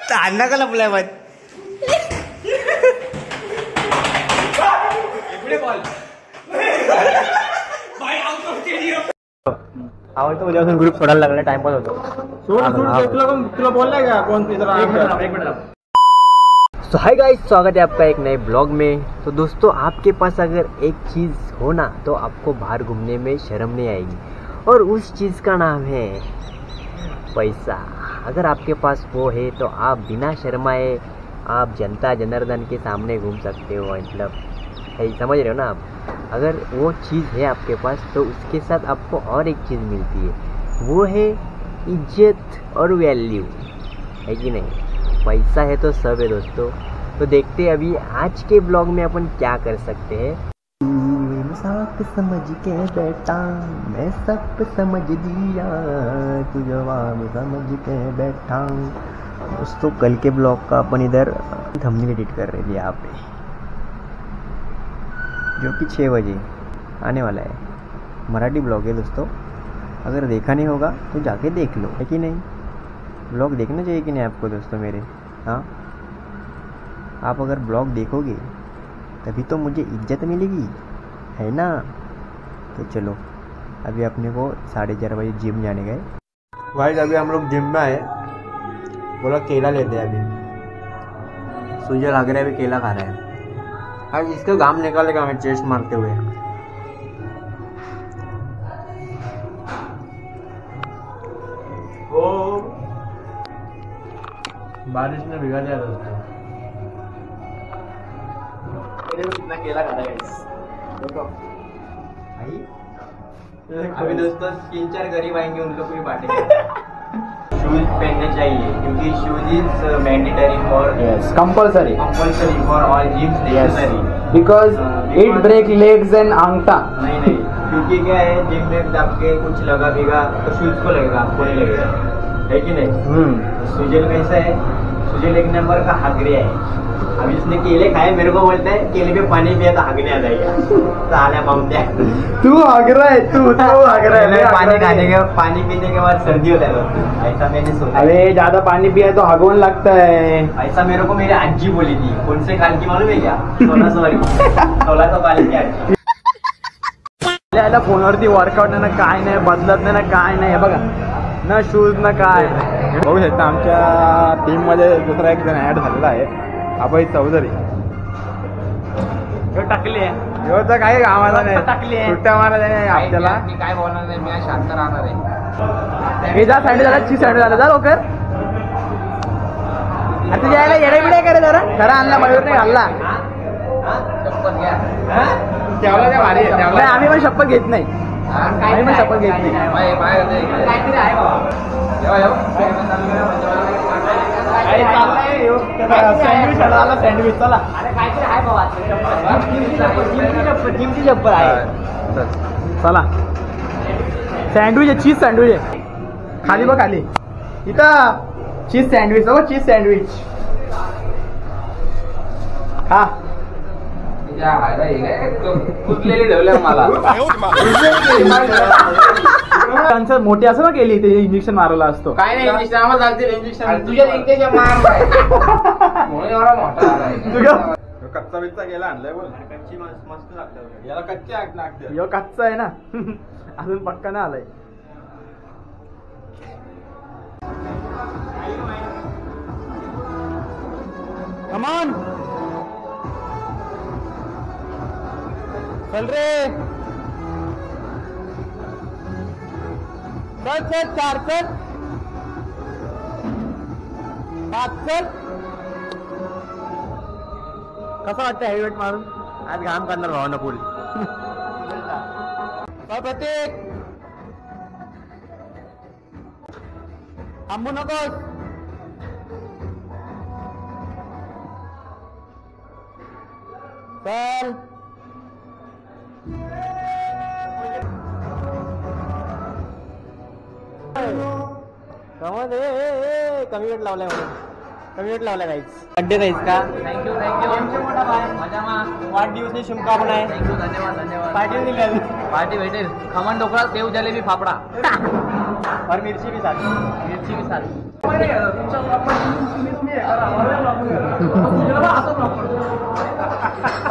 ताना का लपलाय मत आवडतो उद्यापासून ग्रुप सोडायला लागला टाइमपास होतो. तुला बोललाय का कोण? सो हाय गाइस, स्वागत है आपका एक नए ब्लॉग में. तो दोस्तों, आपके पास अगर एक चीज़ हो ना तो आपको बाहर घूमने में शर्म नहीं आएगी, और उस चीज़ का नाम है पैसा. अगर आपके पास वो है तो आप बिना शर्माए आप जनता जनार्दन के सामने घूम सकते हो. मतलब समझ रहे हो ना आप? अगर वो चीज़ है आपके पास तो उसके साथ आपको और एक चीज़ मिलती है, वो है इज्जत और वैल्यू, है कि नहीं? पैसा है तो सब है दोस्तों. तो देखते हैं अभी आज के ब्लॉग में अपन क्या कर सकते हैं. सब समझ के बैठा, मैं सब समझ दिया, तू जवाब समझ के बैठा. दोस्तों, कल के ब्लॉग का अपन इधर थंबनेल एडिट कर रहे थे यहाँ पे, जो कि 6 बजे आने वाला है. मराठी ब्लॉग है दोस्तों, अगर देखा नहीं होगा तो जाके देख लो, है कि नहीं? ब्लॉग देखना चाहिए कि नहीं आपको दोस्तों मेरे? हाँ, आप अगर ब्लॉग देखोगे तभी तो मुझे इज्जत मिलेगी, है ना? तो चलो, अभी अपने को 11:30 बजे जिम जाने गए. भाई अभी हम लोग जिम में आए, बोला केला लेते हैं. अभी सूजल लग रहा है, अभी केला खा रहा है. अब इसका घाम निकालेगा हमें चेस्ट मारते हुए. ओ बारिश में भिगा दिया दोस्तों. कितना केला खा रहा है देखो भाई. अभी दोस्तों 3-4 गरीब आएंगे, उन लोग को भी बांटेंगे. शूज पहनने चाहिए क्योंकि shoes is mandatory for compulsory for all gyms necessary, because it break legs and अंगठा. नहीं, क्योंकि क्या है, जिम में आपके कुछ लगा भीगा तो शूज को लगेगा, आपको नहीं लगेगा, है कि नहीं? सुजल कैसा है? सुजल एक नंबर का हगरिया है. अभी उसने केले खाए, मेरे को बोलता है केले पे पानी पिया तो हगने आ जाएगा. साला ममता, तू हग रहा है, तू हग रहा है. पानी खाने के, पानी पीने के बाद सर्दी होता है, ऐसा मैंने सुना. अरे ज्यादा पानी पिया तो हगवन लगता है, ऐसा मेरे को मेरी आजी बोली थी. कौन से काल की मालूम है क्या? 16 काल की आजी. याला फोनवरती वर्कआउट नाही ना, काय नाही बदलत नाही ना, काय नाही. हे बघा ना, शूज ना काय. बघू शकता आमच्या टीम मध्ये दुसरा एक जण ऍड झालेला आहे, अभय चौधरी. टाकले तर काही कामाला नाही, टाकले सुट्ट्या मारा नाही आपल्याला. मी काय बोलणार नाही, मी शांत राहणार आहे. हे जा सँडविच झाला, चीज सँडविच झाला, जा लवकर. आता यायला येडे बिडे करे जरा. खरा आणला मयूर नाही घालला. शपथ घ्या, आम्ही पण शपथ घेत नाही, आम्ही पण शपथ घेत नाही. सँडविच झाला, सँडविच. चला जिमची चप्पल आहे. चला, सँडविच आहे, चीज सँडविच आहे. खाली बघ, खाली इथं चीज सँडविच. हो, चीज सँडविच हा. त्यांचं मोठी असं ना केली ते इंजेक्शन मारला असतो. काय नाही, इंजेक्शन आम्हाला इंजेक्शन तुझ्या कच्चा बिच्चा गेला आणलाय बोल. कच्ची मस्त लागतं याला. कच्ची कच्चा आहे ना, अजून पक्का नाही आलाय. कमान चल रे, चल चल, 4 चल, 5 चल. कसं वाटतं हेल्मेट मारून? आज घाम करणार भाऊ ना फुल. प्रत्येक थांबू नकोस. चल कमी वेट लावलाय म्हणून, कमी वेट लावलाय गाईस. बड्डे राईस का? थँक्यू मोठा भाई. वाढदिवसनी शुभकामना आहे. थँक्यू, धन्यवाद. पार्टी दिली, पार्टी भेटेल. खमण ढोकळा, देव जलेबी फाफडा. और मिर्ची भी साथ, मिर्ची भी साथ।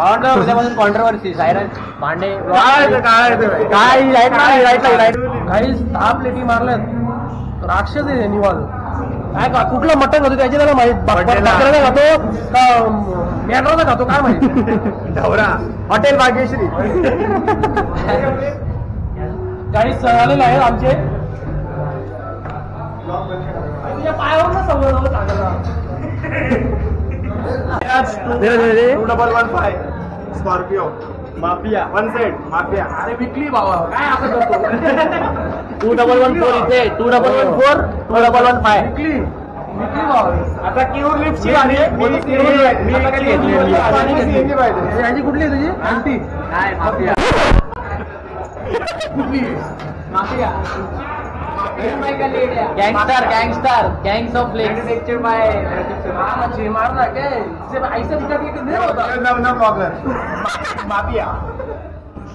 और ना उद्यापासून कॉन्ट्रोवर्सी सायरन भांडे काय लाईट काही 6 प्लेटी मारल्यात राक्षस आहे निवाल काय का कुठलं मटण होतं त्याची त्याला माहित बकऱ्याला खातो का मेंढराला खातो काय माहिती ढवरा हॉटेल भाग्यश्री काही सण आलेले आहेत आमचे तुझ्या पायावर ना सवय चांगला 2115 स्कॉर्पिओ माफिया 1 सेट माफिया अरे विकली बाबा काय असं करतो 2114 इथे 2114 2115 विकली बाबा आता क्यूर लिफ्टची मी याची कुठली तुझी आंटी काय माफिया कुठली mafia gangster gangs of manufacture by मारना क्या ऐसा दिखा के नहीं होता माफिया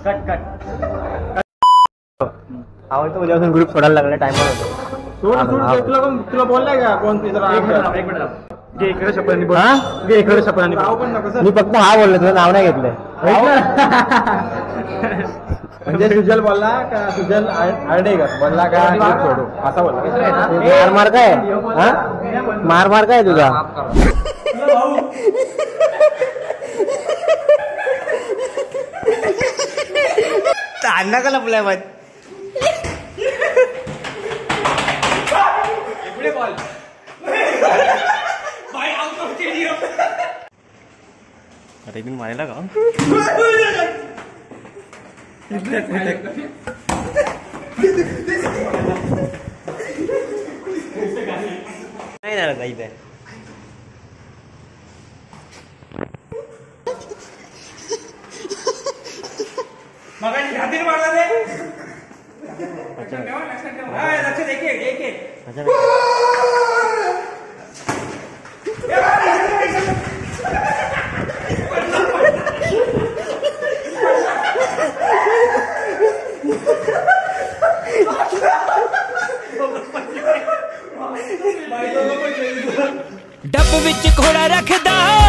कट आवडतो उद्यापासून ग्रुप सोडायला लागला टाइमर होतो तुला बोललाय का कोण एक मिनिट इकडे शपथांनी इकडे शपथांनी मी फक्त हा बोललो तुझं नाव नाही घेतलंय म्हणजे सुजल बोलला का सुजल आर्डेकर बोलला का सोडू असा बोलला मार काय मार काय तुझा ताना का लपलाय मग अरे मी मारायला का नाही झालं काही ते डब विच घोड़ा रखदा